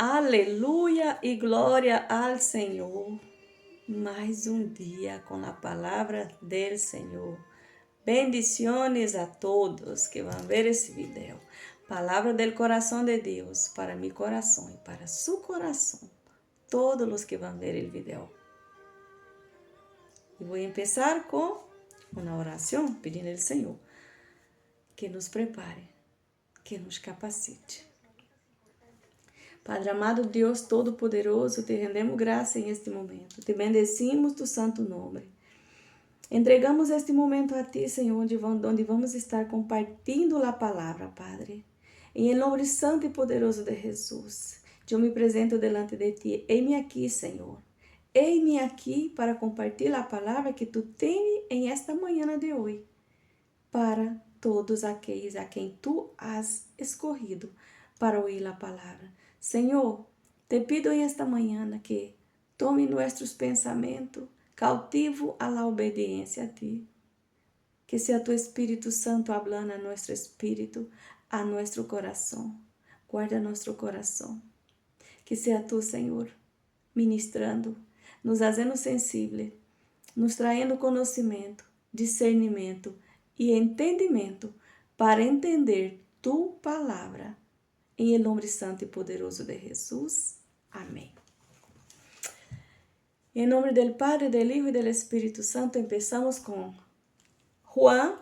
Aleluia e glória ao Senhor. Mais um dia com a palavra do Senhor. Bendiciones a todos que vão ver esse vídeo. Palavra del coração de Deus para mi coração e para su coração. Todos os que vão ver o vídeo. E vou começar com uma oração pedindo ao Senhor que nos prepare, que nos capacite. Padre amado Deus Todo-Poderoso, te rendemos graça em este momento. Te bendecimos tu santo nome. Entregamos este momento a ti, Senhor, onde vamos estar compartilhando a palavra, Padre. Em nome santo e poderoso de Jesus, eu me apresento delante de ti. Eis-me aqui, Senhor. Eis-me aqui para compartilhar a palavra que tu tens em esta manhã de hoje, para todos aqueles a quem tu has escolhido para ouvir a palavra. Senhor, te pido em esta manhã que tome nossos pensamentos cautivo a la obediência a ti. Que seja tu Espírito Santo hablando a nosso espírito, a nosso coração. Guarda nosso coração. Que seja tu, Senhor, ministrando, nos fazendo sensível, nos trazendo conhecimento, discernimento e entendimento para entender tu palavra. Em nome santo e poderoso de Jesus. Amém. Em nome do Padre, do Hijo e do Espírito Santo, começamos com Juan,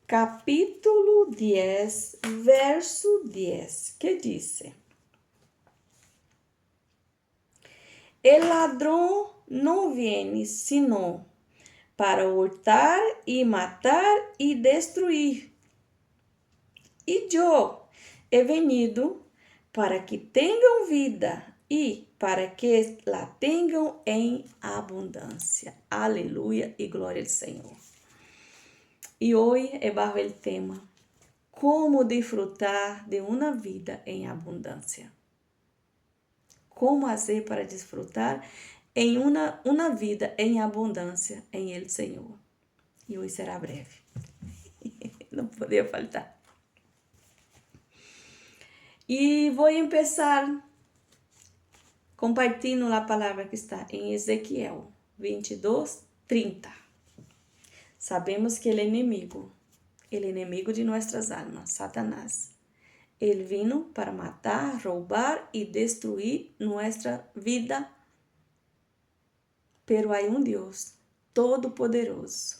capítulo 10, verso 10, que diz: El ladrão não vem senão para hurtar e matar e destruir. E eu he venido para que tenham vida e para que la tenham em abundância. Aleluia e glória ao Senhor. E hoje é bajo o tema: como desfrutar de uma vida em abundância. Como fazer para desfrutar em uma vida em abundância em El Senhor. E hoje será breve. Não podia faltar. E vou começar compartilhando a palavra que está em Ezequiel 22:30. Sabemos que o inimigo de nossas almas, Satanás, ele vino para matar, roubar e destruir nossa vida. Pero há Deus todo-poderoso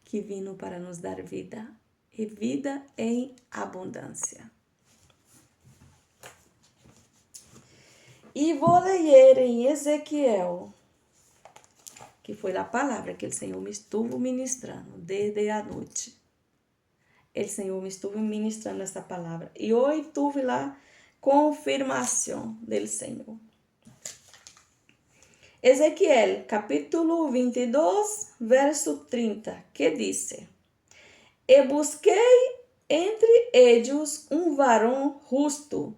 que vino para nos dar vida e vida em abundância. E vou ler em Ezequiel, que foi a palavra que o Senhor me estuvo ministrando desde a noite. O Senhor me estuvo ministrando essa palavra. E hoje tive lá confirmação do Senhor. Ezequiel, capítulo 22, verso 30, que diz: E busquei entre eles varão justo,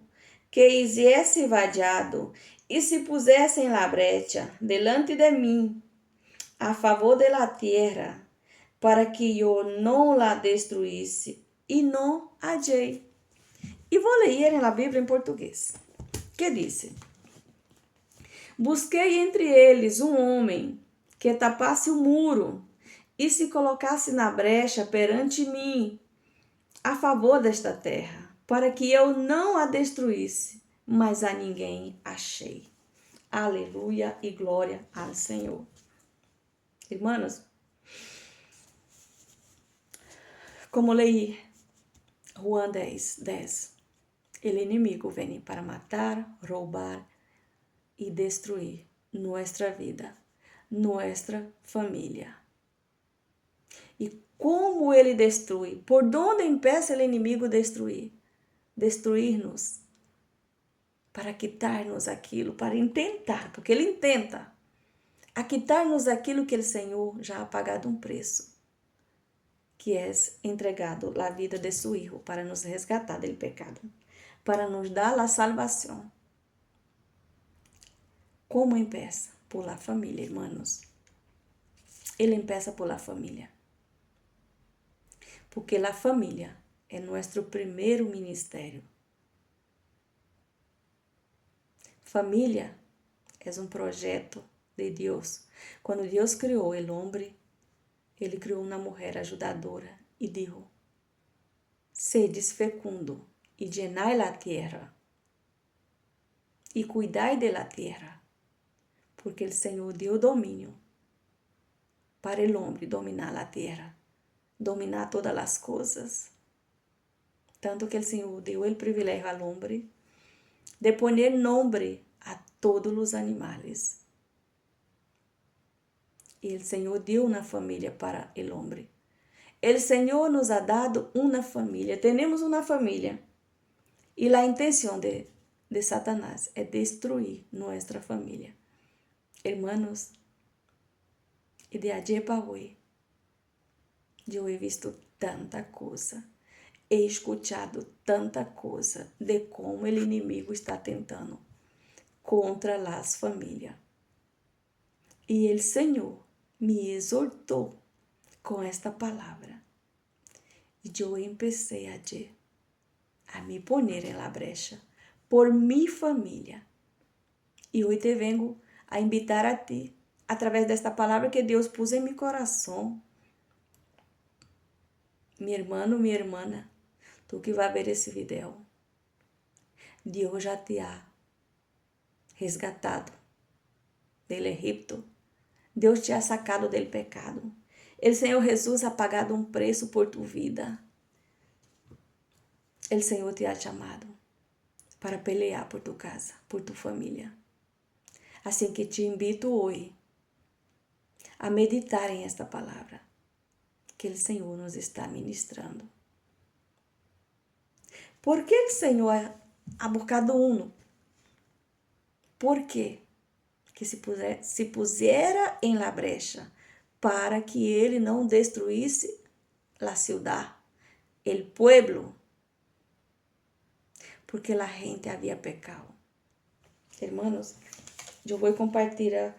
que hiciese vadiado e se pusesse em la brecha delante de mim, a favor de la tierra, para que eu não la destruísse, e não hallei. E vou ler na Bíblia em português, que diz: Busquei entre eles homem que tapasse o muro e se colocasse na brecha perante mim, a favor desta terra, para que eu não a destruísse, mas a ninguém achei. Aleluia e glória ao Senhor. Irmãos, como leí Juan 10, o inimigo vem para matar, roubar e destruir nossa vida, nossa família. E como ele destrui? Por onde empieza o inimigo a destruir? Destruir-nos, para quitar-nos aquilo, para intentar, porque ele intenta, a quitar-nos aquilo que o Senhor já ha pagado um preço, que é entregado a vida de seu Filho para nos resgatar do pecado, para nos dar a salvação. Como empieza? Por la família, irmãos. Ele empieza por la família. Porque a família é nosso primeiro ministério. Família é um projeto de Deus. Quando Deus criou o homem, Ele criou uma mulher ajudadora e disse: sedes fecundo e llenai la tierra e cuidai de la tierra, porque o Senhor deu domínio para o homem dominar a terra, dominar todas as coisas. Tanto que o Senhor deu o privilégio ao homem de poner nome a todos os animais. E o Senhor deu uma família para o homem. O Senhor nos ha dado uma família. Temos uma família. E a intenção de Satanás é destruir nossa família. Hermanos, e de ayer para hoje, eu he visto tanta coisa. He escuchado tanta coisa de como o inimigo está tentando contra as famílias. E o Senhor me exortou com esta palavra. E eu empecé ayer a me poner en la brecha por mi família. E hoje te vengo a invitar a ti, através desta palavra que Deus pôs em meu coração. Mi hermano, minha irmã, tu que vai ver esse vídeo, Deus já te ha resgatado del Egipto. Deus te ha sacado del pecado. O Senhor Jesus ha pagado um preço por tu vida. O Senhor te ha chamado para pelear por tu casa, por tu família. Assim que te invito hoje a meditar em esta palavra que o Senhor nos está ministrando. ¿Por que o Senhor ha buscado uno? ¿Por quê? Que se pusiera em la brecha para que ele não destruísse la ciudad, el pueblo, porque la gente havia pecado. Hermanos, eu vou compartilhar,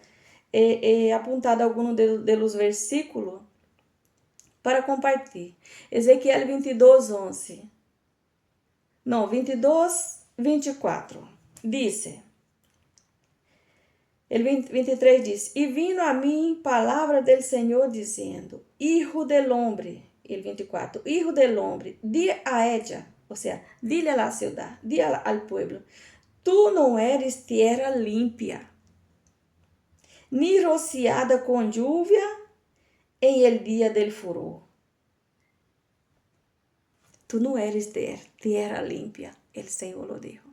apontado alguns de los versículos para compartilhar. Ezequiel 22:11. Não, 22:24. Disse, el 23 diz, e vindo a mim palavra del Senhor dizendo, hijo del hombre, el 24, hijo del hombre, di a ella, ou seja, dile a la ciudad, di al pueblo, tu não eres tierra limpia, ni rociada com lluvia en el día del furor. Tu não eres tierra limpia, el Senhor lo dijo.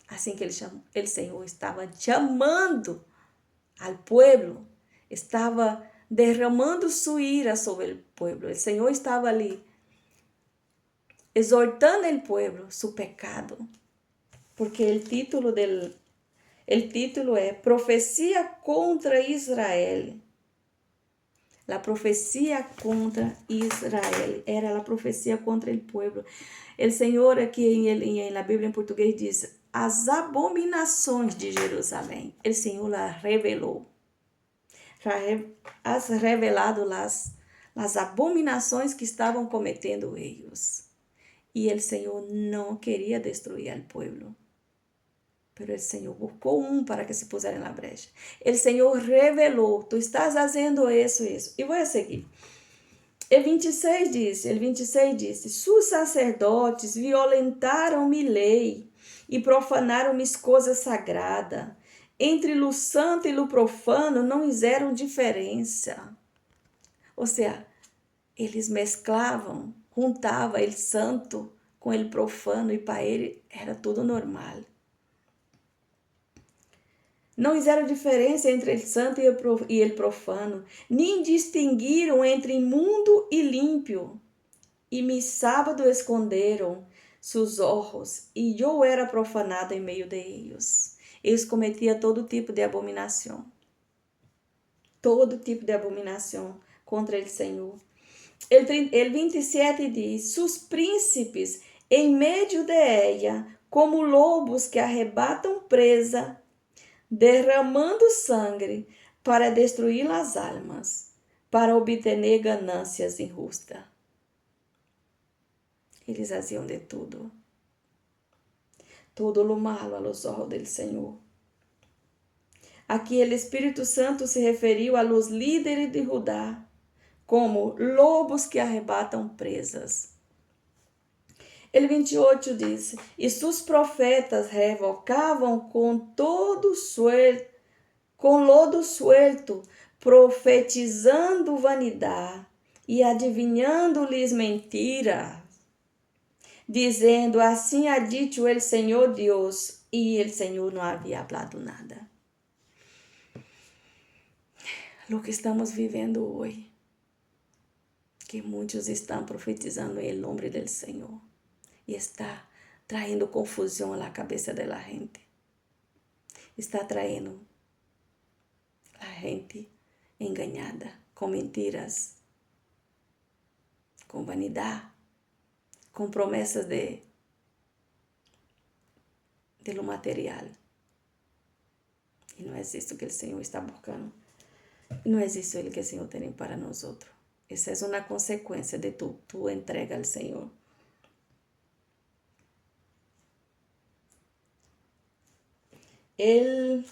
Assim que o Senhor estava chamando ao pueblo, estava derramando sua ira sobre o pueblo. O Senhor estava ali exortando o pueblo su pecado, porque o título é Profecia contra Israel. La profecia contra Israel era a profecia contra o pueblo. O Senhor aqui na Bíblia em português diz as abominações de Jerusalém. O Senhor las revelou. Has revelado as abominações que estavam cometendo eles. E o Senhor não queria destruir o pueblo. Pero o Senhor buscou para que se pusera na brecha. O Senhor revelou, tu estás fazendo isso. E vou a seguir. El 26 disse, sus sacerdotes violentaram mi lei e profanaram mis coisas sagradas. Entre o santo e o profano não fizeram diferença. Ou seja, eles mesclavam, juntavam o santo com o profano e para ele era tudo normal. Não fizeram diferença entre o santo e o profano, nem distinguiram entre imundo e límpio. E mi sábado esconderam seus olhos, e eu era profanado em meio de eles. Eles cometiam todo tipo de abominação. Todo tipo de abominação contra o Senhor. El 27 diz, sus príncipes em meio de ella, como lobos que arrebatam presa, derramando sangue para destruir as almas, para obter ganâncias injustas. Eles faziam de tudo. todo lo malo a los ojos del Señor. Aqui o Espírito Santo se referiu a los líderes de Judá como lobos que arrebatam presas. El 28 diz: e seus profetas revocavam com lodo suelto, profetizando vanidade e adivinhando-lhes mentira, dizendo: assim ha dicho el Senhor Deus, e el Senhor não havia hablado nada. Lo que estamos vivendo hoje, que muitos estão profetizando em nome do Senhor e está traindo confusão na cabeça da gente. Está traindo a gente enganada com mentiras, com vanidade, com promessas de lo material. E não é isso que o Senhor está buscando. Não é isso que o Senhor tem para nós outros. Essa é uma consequência de tu entrega ao Senhor. El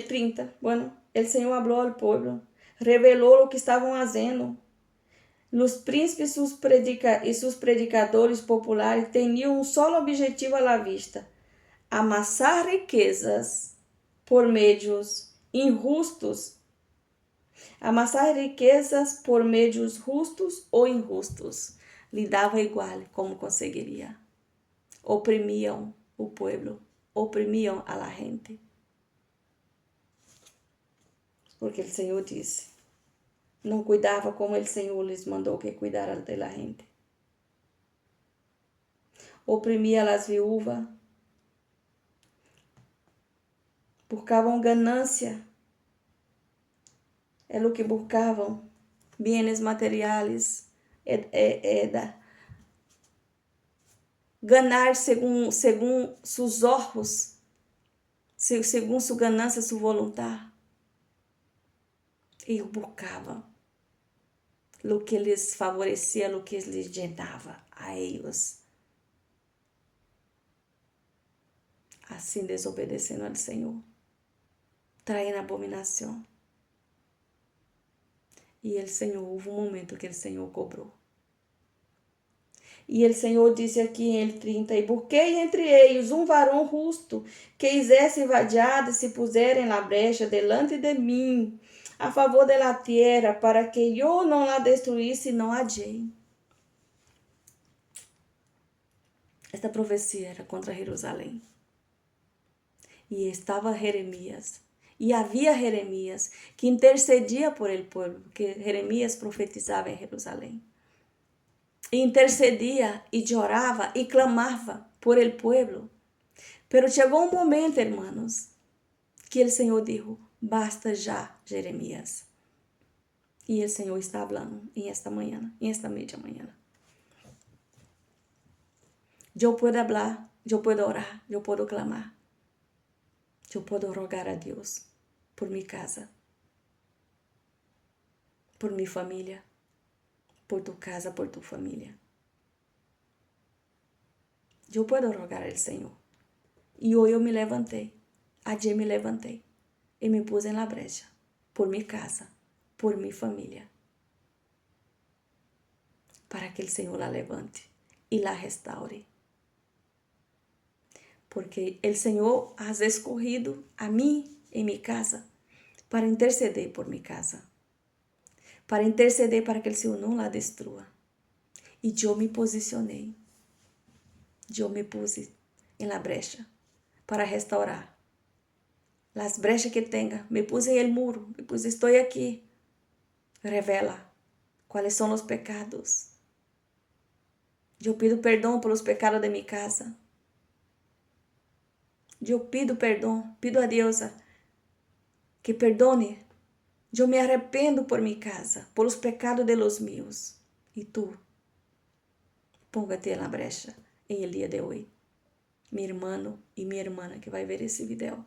30, bueno, el Senhor habló al pueblo, revelou o que estavam fazendo. Os príncipes e seus predicadores populares tinham um solo objetivo à la vista: amassar riquezas por meios injustos. Amassar riquezas por meios justos ou injustos. Lhe dava igual como conseguiria. Oprimiam o povo, oprimiam a la gente. Porque o Senhor disse: não cuidava como o Senhor lhes mandou que cuidaram da gente. Oprimia as viúvas, buscavam ganância, é o que buscavam, bienes materiais, ganhar segundo seus ojos, segundo sua ganância, sua vontade. E buscava o que lhes favorecia, o que lhes llenava a eles. Assim desobedecendo ao Senhor, traindo abominação. E o Senhor, houve um momento que o Senhor cobrou. E o Senhor disse aqui em 30, e busquei entre eles um varão justo, que fizesse vadiado e se puserem na brecha delante de mim, a favor da terra, para que eu não la destruísse, não hallei. Esta profecia era contra Jerusalém. E estava Jeremias. E havia Jeremias que intercedia por el povo, porque Jeremias profetizava em Jerusalém. E intercedia e chorava e clamava por el povo. Pero chegou um momento, hermanos, que o Senhor disse: basta já, Jeremias. E o Senhor está falando em esta manhã, em esta meia manhã. Eu posso falar, eu posso orar, eu posso clamar. Eu posso rogar a Deus por minha casa, por minha família, por tu casa, por tu família. Eu posso rogar ao Senhor. E hoje eu me levantei, ayer me levantei e me pus na brecha por minha casa, por minha família, para que o Senhor la levante e la restaure. Porque o Senhor has escolhido a mim em minha casa para interceder por minha casa, para interceder para que o Senhor não la destrua. E eu me posicionei, eu me puse na brecha para restaurar as brechas que tenha. Me puse em el muro, me puse, estou aqui. Revela quais são os pecados. Eu pido perdão pelos pecados de minha casa. Eu pido perdão, pido a Deus que perdone. Eu me arrependo por minha casa, por os pecados de los meus. E tu, póngate na brecha em el dia de hoje. Mi hermano e minha irmã que vai ver esse vídeo.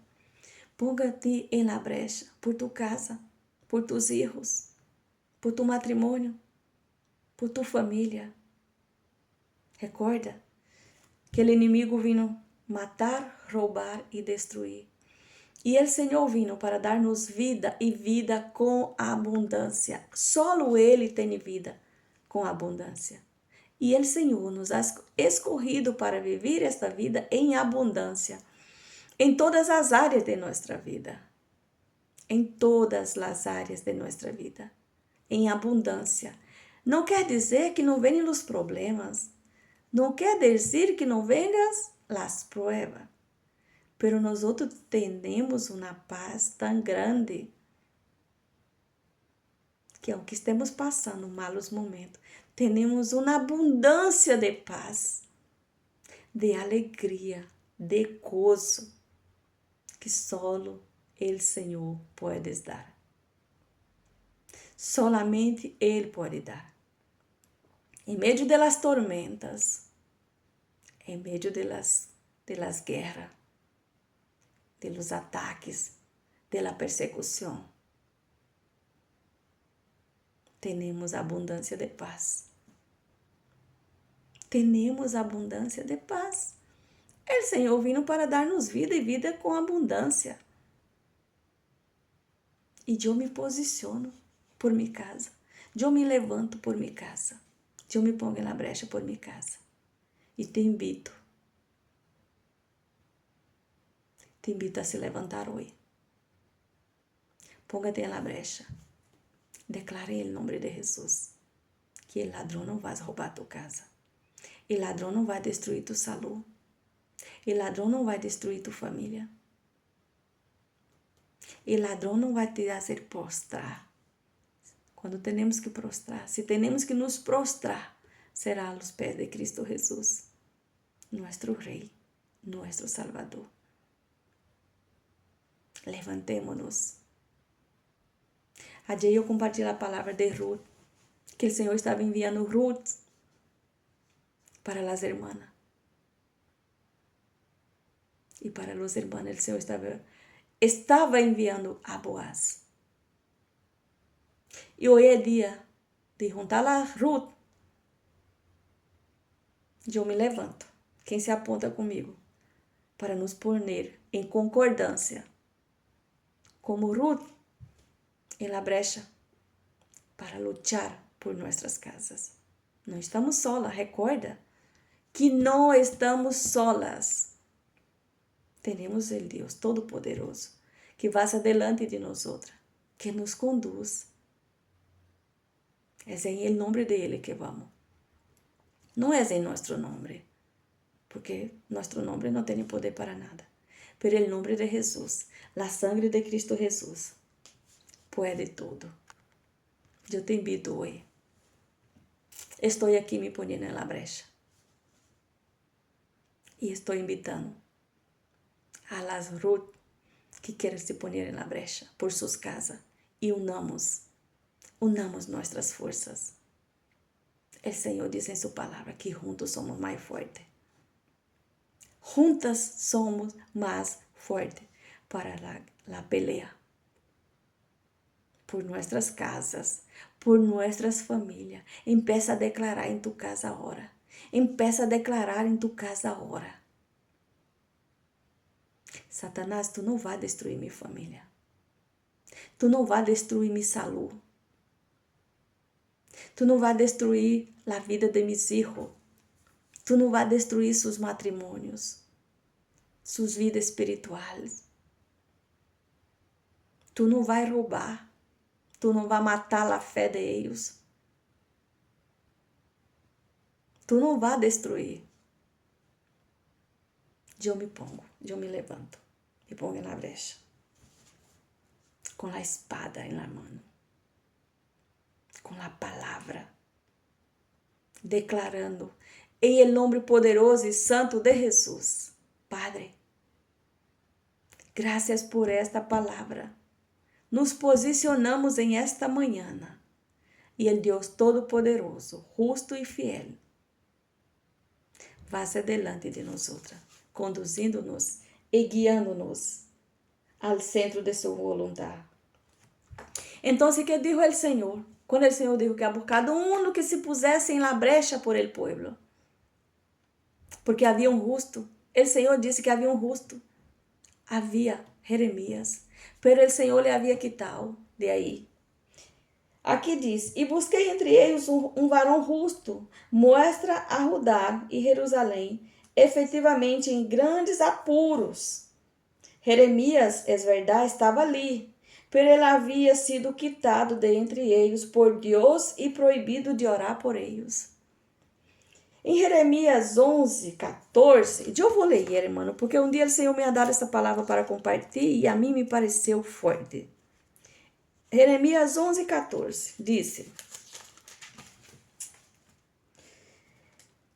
Póngate em la brecha por tu casa, por tus hijos, por tu matrimônio, por tu família. Recorda que o inimigo vino matar, roubar e destruir. E o Senhor vino para dar-nos vida e vida com abundância. Solo Ele tem vida com abundância. E o Senhor nos ha escolhido para viver esta vida em abundância, em todas as áreas de nossa vida. Em todas as áreas de nossa vida. Em abundância. Não quer dizer que não venham os problemas. Não quer dizer que não venham as pruebas. Pero nosotros tenemos una paz tan grande que aunque estemos passando malos momentos, temos uma abundância de paz, de alegria, de gozo, que solo o Senhor pode dar. Solamente Ele pode dar. Em meio de las tormentas, em meio de las guerras, de los ataques, de la persecución. Tenemos abundância de paz. Tenemos abundância de paz. O Senhor vino para dar-nos vida e vida com abundância. E eu me posiciono por minha casa. Eu me levanto por minha casa. Eu me pongo na brecha por minha casa. E te invito a se levantar hoje. Póngate na brecha. Declare o nome de Jesus. Que o ladrão não vai roubar tua casa. O ladrão não vai destruir tua saúde. O ladrão não vai destruir tua família. O ladrão não vai te fazer prostrar. Quando temos que prostrar, se temos que nos prostrar, será aos pés de Cristo Jesus, nosso Rei, nosso Salvador. Levantemo-nos. Ayer eu compartilhei a palavra de Ruth, que o Senhor estava enviando Ruth para as irmãs. E para os irmãos, o Senhor estava enviando a Boaz. E hoje é dia de juntar a Ruth. Eu me levanto. Quem se aponta comigo? Para nos pôr em concordância. Como Ruth, em la brecha, para lutar por nossas casas. Não estamos solas, recorda que não estamos solas. Temos o Deus Todo-Poderoso que vai adelante de nós, que nos conduz. É em nome dele que vamos. Não é em nosso nome, porque nosso nome não tem poder para nada. Pero el nombre de Jesús, la sangre de Cristo Jesús, puede todo. Eu te invito hoje. Estou aqui me poniendo en la brecha. E estou invitando a las Ruth que querem se poner en la brecha por suas casas. E unamos nossas forças. O Senhor diz em sua palavra que juntos somos mais fortes. Juntas somos mais fortes para la pelea. Por nossas casas, por nossas famílias. Empieza a declarar em tu casa agora. Empieza a declarar em tu casa agora. Satanás, tu não vai destruir minha família. Tu não vai destruir minha saúde. Tu não vai destruir a vida de meus filhos. Tu não vai destruir seus matrimônios, suas vidas espirituais. Tu não vai roubar. Tu não vai matar a fé de eles. Tu não vai destruir. Eu me pongo, eu me levanto, me pongo na brecha, com a espada na mão, com a palavra, declarando em el nome poderoso e santo de Jesus. Padre, graças por esta palavra. Nos posicionamos em esta manhã e o Deus Todo-Poderoso, justo e fiel, vai adelante de nós, conduzindo-nos e guiando-nos ao centro de sua vontade. Então, que dijo o Senhor? Quando o Senhor dijo que a cada um que se pusesse em la brecha por el pueblo, porque havia um justo. O Senhor disse que havia um justo. Havia Jeremias, pero o Senhor lhe havia quitado de aí. Aqui diz, e busquei entre eles um varão justo, mostra a Judá e Jerusalém, efetivamente em grandes apuros. Jeremias, é verdade, estava ali, pero ele havia sido quitado de entre eles por Deus e proibido de orar por eles. Em Jeremias 11, 14, eu vou ler, irmão, porque um dia o Senhor me ha dado essa palavra para compartilhar e a mim me pareceu forte. Jeremias 11, 14, disse: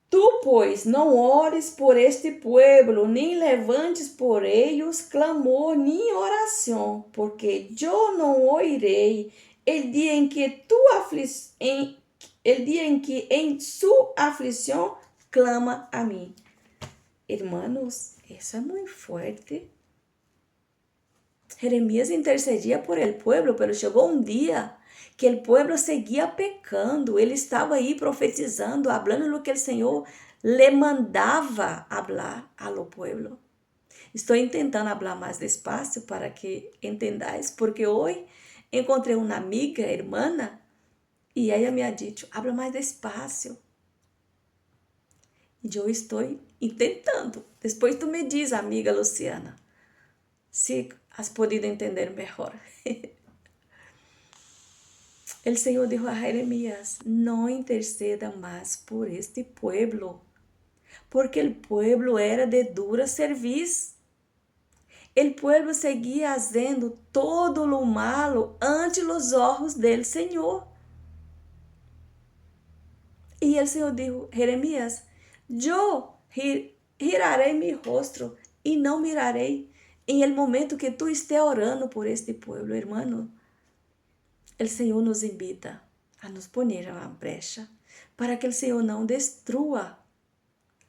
Tu, pois, não ores por este pueblo, nem levantes por eles clamor, nem oração, porque eu não ouirei el dia em que em sua aflição clama a mim. Hermanos, isso é muito forte. Jeremias intercedia por el pueblo, pero chegou um dia que o pueblo seguia pecando. Ele estava aí profetizando, hablando lo que o Senhor le mandava hablar ao pueblo. Estou tentando hablar mais despacio para que entendais, porque hoje encontrei uma amiga, hermana, e ela me ha dicho, habla mais despacio. E eu estou tentando. Depois tu me diz, amiga Luciana, se has podido entender melhor. O Senhor dijo a Jeremias, não interceda mais por este pueblo, porque o pueblo era de dura serviço. O pueblo seguia fazendo todo lo malo ante os olhos del Senhor. E o Senhor dijo, Jeremias, eu girarei meu rosto e não mirarei em el momento que tu esté orando por este pueblo, hermano. O Senhor nos invita a nos poner a brecha para que o Senhor não destrua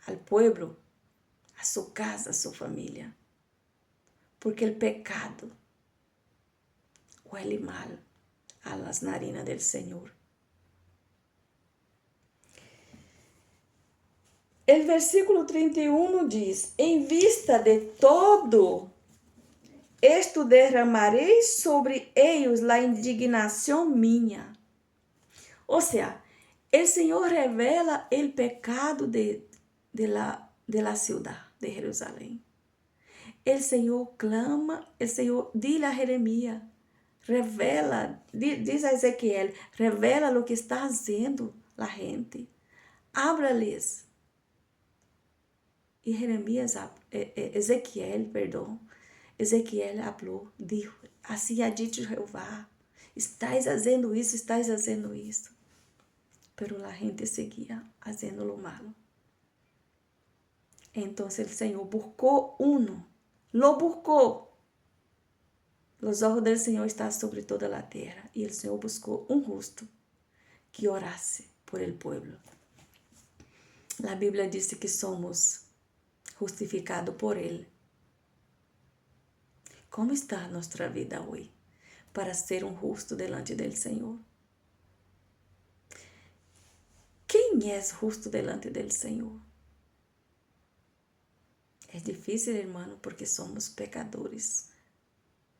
al pueblo, a sua casa, a sua família. Porque o pecado huele mal a las narinas del Senhor. O versículo 31 diz, em vista de todo esto derramarei sobre eles a indignação minha. Ou seja, o Senhor revela o pecado de la ciudad de Jerusalém. O Senhor clama, o Senhor diz a Jeremias, revela, diz a Ezequiel, revela o que está fazendo a gente. Habla-lhes. E Ezequiel falou, dijo, assim ha dicho Jeová, estáis fazendo isso, estáis fazendo isso. Pero a gente seguia fazendo lo malo. Então o Senhor buscou lo buscou. Os olhos do Senhor estão sobre toda a terra. E o Senhor buscou um justo que orasse por el pueblo. A Bíblia diz que somos justificados por Ele. Como está a nossa vida hoje para ser um justo delante do Senhor? Quem é justo delante do Senhor? É difícil, irmão, porque somos pecadores,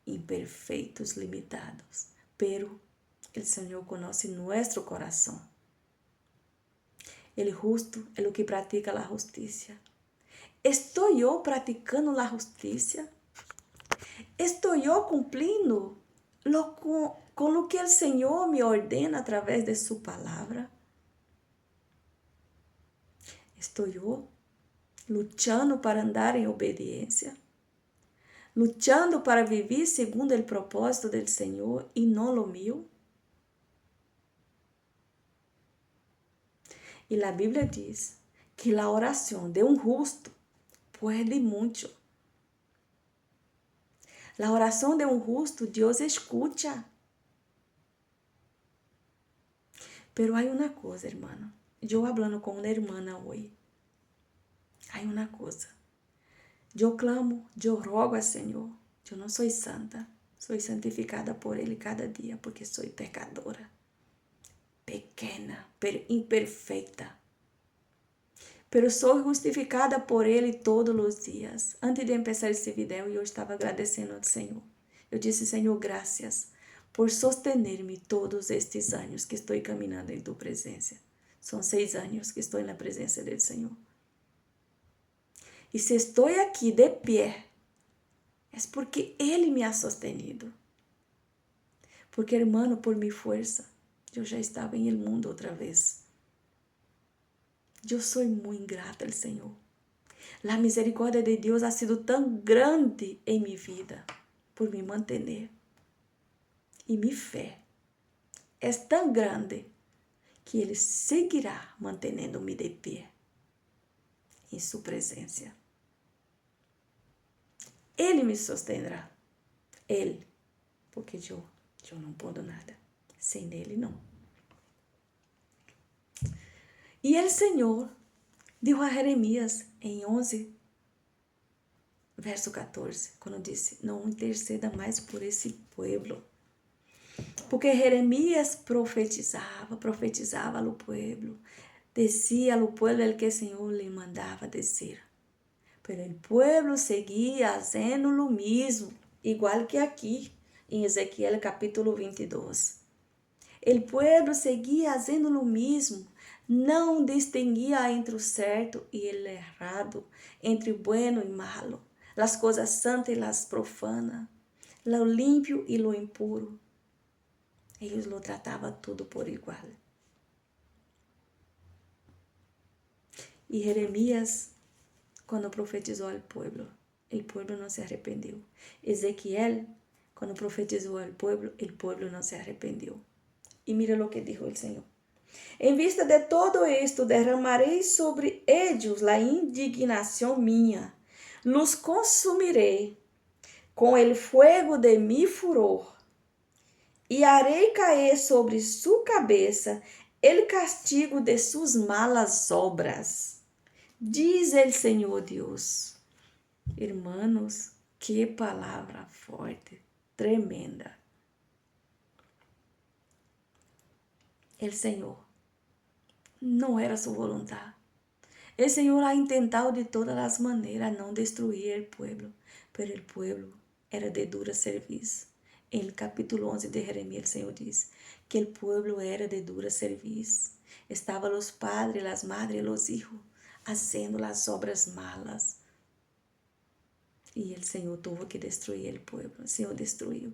imperfeitos, limitados. Pero o Senhor conhece nosso coração. El justo é o que pratica a justiça. Estou eu praticando a justiça? Estou eu cumprindo com o que o Senhor me ordena através de sua palavra? Estou eu lutando para andar em obediência? Lutando para viver segundo o propósito do Senhor e não o meu? E a Bíblia diz que a oração de um justo pode muito. A oração de um justo, Deus escuta. Pero há uma coisa, hermano. Eu falando com uma irmã hoje. Há uma coisa. Eu clamo, eu rogo ao Senhor. Eu não sou santa. Sou santificada por Ele cada dia, porque sou pecadora. Pequena, imperfeita. pero sou justificada por Ele todos os dias. Antes de começar esse vídeo, eu estava agradecendo ao Senhor. Eu disse, Senhor, graças por sostener-me todos estes anos que estou caminhando em tua presença. São 6 anos que estou na presença do Senhor. E se estou aqui de pé, é porque Ele me ha sostenido. Porque, hermano, por minha força, eu já estava em el mundo outra vez. Eu sou muito grata ao Senhor. A misericórdia de Deus ha sido tão grande em minha vida por me manter. E minha fé é tão grande que Ele seguirá mantendo-me de pé em sua presença. Ele me sustendrá. Ele, porque eu não posso nada. Sem Ele, não. E o Senhor disse a Jeremias em 11, verso 14, quando disse, não interceda mais por esse povo. Porque Jeremias profetizava ao povo, decía ao povo el que o Senhor lhe mandava dizer. Pero o povo seguia fazendo o mesmo, igual que aqui, em Ezequiel capítulo 22. O povo seguia fazendo o mesmo, não distinguia entre o certo e o errado, entre o bueno e malo, as coisas santas e as profanas, o limpio e o impuro. Eles lo tratavam tudo por igual. E Jeremias, quando profetizou ao povo, o povo não se arrependeu. Ezequiel, quando profetizou ao povo, o povo não se arrependeu. E mira o que disse o Senhor. Em vista de todo isto, derramarei sobre eles a indignação minha, los consumirei com o fogo de mi furor, e harei cair sobre sua cabeça o castigo de suas malas obras. Diz o Senhor Deus. Hermanos, que palavra forte, tremenda. O Senhor não era sua vontade. O Senhor ha intentado de todas as maneiras não destruir o povo, mas o povo era de dura serviço. Em capítulo 11 de Jeremias, o Senhor diz que o povo era de dura serviço. Estavam os padres, as madres e os filhos fazendo as obras malas. E o Senhor teve que destruir o povo. O Senhor destruiu.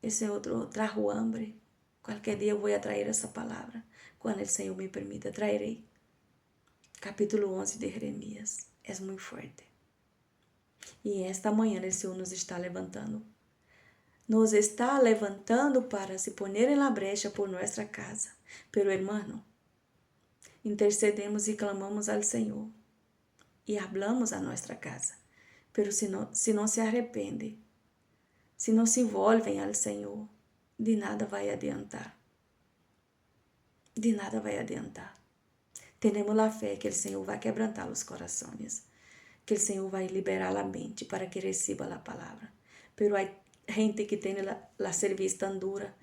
O Senhor trajo hambre. Qualquer dia eu vou trazer essa palavra. Quando o Senhor me permita, trairei. Capítulo 11 de Jeremias. É muito forte. E esta manhã o Senhor nos está levantando. Nos está levantando para se poner na brecha por nossa casa. Pero, hermano, intercedemos e clamamos ao Senhor. E hablamos a nossa casa. Pero se não se arrepende, se não se volvem ao Senhor, de nada vai adiantar. De nada vai adiantar. Temos a fé que o Senhor vai quebrantar os corações, que o Senhor vai liberar a mente para que receba a palavra. Pero há gente que tem a cerviz tão dura,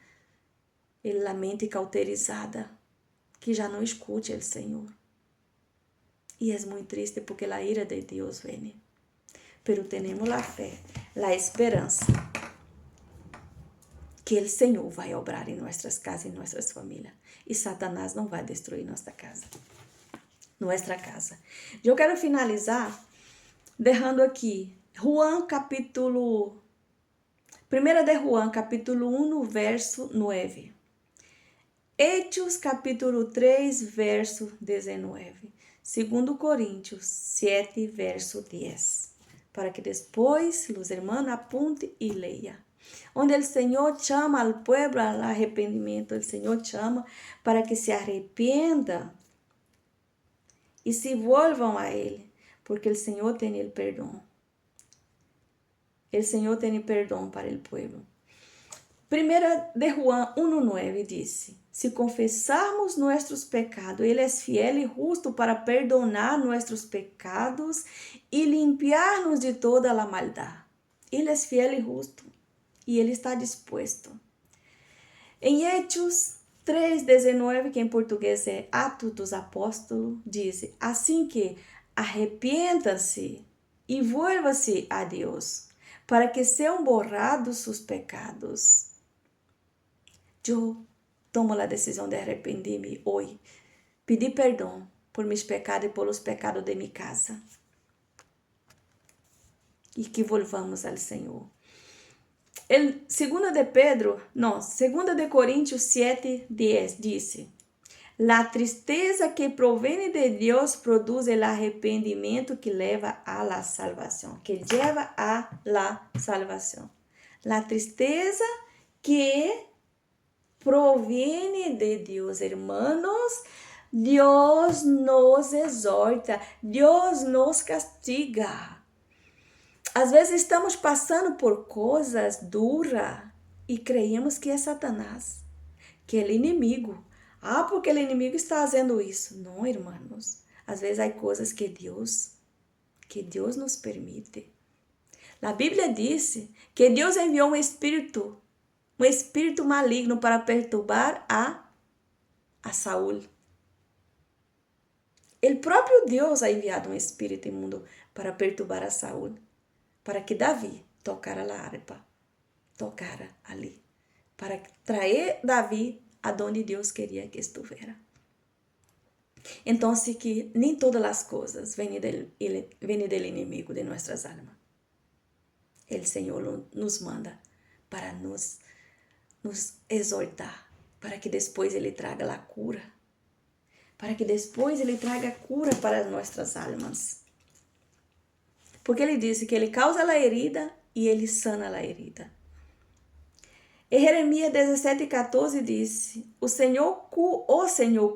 e a mente cauterizada, que já não escute o Senhor. E é muito triste porque a ira de Deus vem. Pero temos a fé, a esperança, que o Senhor vai obrar em nossas casas e nossas famílias. E Satanás não vai destruir nossa casa. Nossa casa. Eu quero finalizar deixando aqui Juan capítulo 1 de Juan capítulo 1 verso 9. Hechos capítulo 3 verso 19. 2 Coríntios 7 verso 10. Para que depois os irmãos apunte e leia. Onde o Senhor chama ao povo ao arrependimento, o Senhor chama para que se arrependa e se volvam a Ele, porque o Senhor tem o perdão. O Senhor tem perdão para o povo. 1 de Juan 1:9 disse: se confessarmos nossos pecados, Ele é fiel e justo para perdonar nossos pecados e limpiar-nos de toda a maldade. Ele é fiel e justo e Ele está disposto. Em Hechos 3:19, que em português é Atos dos Apóstolos, diz: assim que arrependa-se e vuelva-se a Deus, para que sejam borrados sus pecados. Eu tomo a decisão de arrepender-me hoje, pedir perdão por meus pecados e pelos pecados de minha casa. E que volvamos ao Senhor. El 2 de Coríntios 7:10 disse: la tristeza que proviene de Dios produce el arrepentimiento que leva a la salvación. Que lleva a la salvación. La tristeza que proviene de Dios, hermanos. Dios nos exorta, Dios nos castiga. Às vezes estamos passando por coisas duras e creemos que é Satanás, que é o inimigo. Ah, porque o inimigo está fazendo isso. Não, irmãos. Às vezes há coisas que Deus nos permite. A Bíblia diz que Deus enviou um espírito maligno para perturbar a Saul. O próprio Deus ha enviado um espírito imundo para perturbar a Saul, para que Davi tocara a harpa, tocara ali, para trazer Davi aonde Deus queria que estivesse. Então, que nem todas as coisas vêm do inimigo de nossas almas. O Senhor nos manda para nos exortar, para que depois Ele traga a cura, para que depois Ele traga cura para nossas almas. Porque Ele disse que Ele causa a herida e Ele sana a herida. Em Jeremias 17:14 disse: o Senhor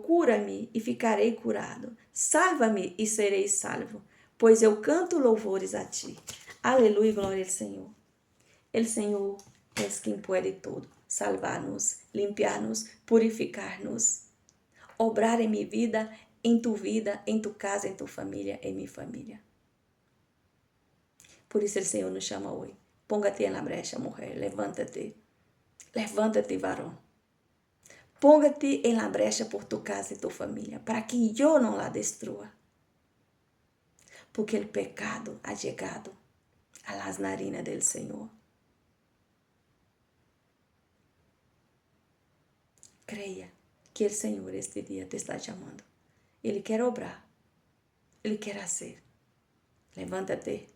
cura-me e ficarei curado. Salva-me e serei salvo, pois eu canto louvores a ti. Aleluia, glória ao Senhor. O Senhor é quem pode todo, salvar-nos, limpiar-nos, purificar-nos, obrar em minha vida, em tu casa, em tu família, em minha família. Por isso o Senhor nos chama hoje. Ponga-te na brecha, mulher, levanta-te. Levanta-te, varão. Ponga-te em la brecha por tu casa e tu família, para que eu não la destrua. Porque o pecado ha chegado a las narinas del Senhor. Creia que o Senhor este dia te está chamando. Ele quer obrar. Ele quer fazer. Levanta-te.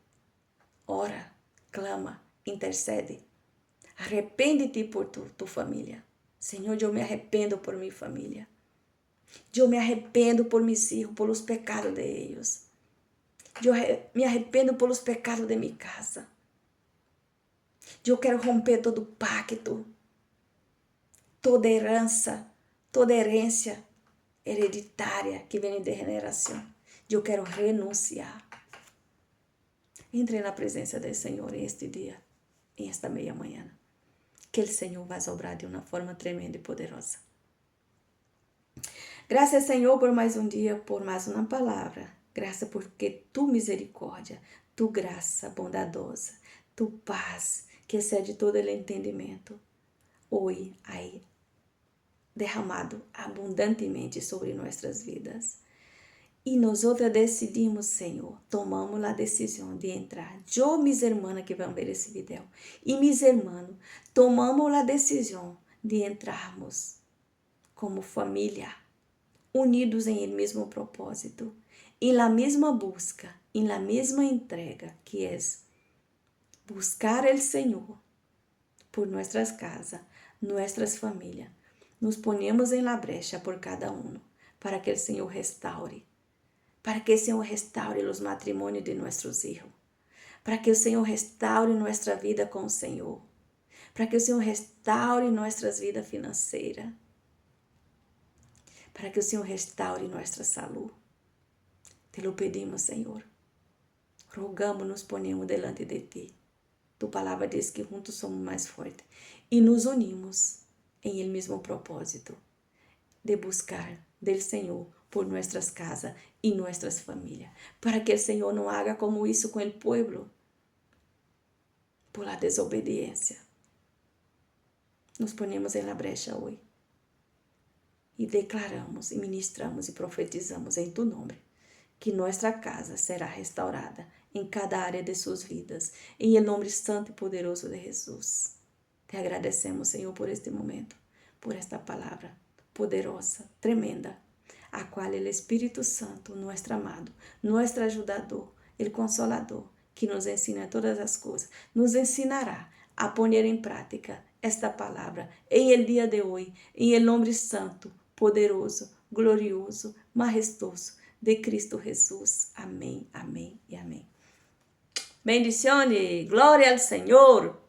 Ora, clama, intercede. Arrepende-te por tu família. Senhor, eu me arrependo por minha família. Eu me arrependo por meus filhos, por os pecados de eles. Eu me arrependo pelos pecados de minha casa. Eu quero romper todo pacto, toda herança, toda herência hereditária que vem de geração. Eu quero renunciar. Entre na presença do Senhor este dia, em esta meia manhã. Que o Senhor vai obrar de uma forma tremenda e poderosa. Graças, Senhor, por mais um dia, por mais uma palavra. Graças porque tu misericórdia, tu graça bondadosa, tu paz, que excede todo o entendimento, hoje aí derramado abundantemente sobre nossas vidas. E nós decidimos, Senhor, tomamos a decisão de entrar. Eu, minhas irmãs que vão ver esse vídeo, e meus irmãos, tomamos a decisão de entrarmos como família, unidos em el mesmo propósito, em la mesma busca, em la mesma entrega, que é buscar o Senhor por nossas casas, nossas famílias. Nos ponemos em la brecha por cada um, para que o Senhor restaure. Para que o Senhor restaure os matrimônios de nossos filhos. Para que o Senhor restaure nossa vida com o Senhor. Para que o Senhor restaure nossas vidas financeiras. Para que o Senhor restaure nossa saúde. Te lo pedimos, Senhor. Rogamos, nos ponemos delante de Ti. Tu palavra diz que juntos somos mais fortes. E nos unimos em el mesmo propósito de buscar del Senhor por nossas casas e nossas famílias, para que o Senhor não haga como isso com o povo, por la desobediência. Nos ponemos em la brecha hoje. e declaramos, e ministramos e profetizamos em tu nome que nossa casa será restaurada em cada área de suas vidas, em nome santo e poderoso de Jesus. Te agradecemos, Senhor, por este momento, por esta palavra poderosa, tremenda, a qual o Espírito Santo, nosso amado, nosso ajudador, o Consolador, que nos ensina todas as coisas, nos ensinará a pôr em prática esta palavra em el dia de hoje, em el nome santo, poderoso, glorioso, majestoso de Cristo Jesus. Amém, amém e amém. Bendiciones, glória ao Senhor.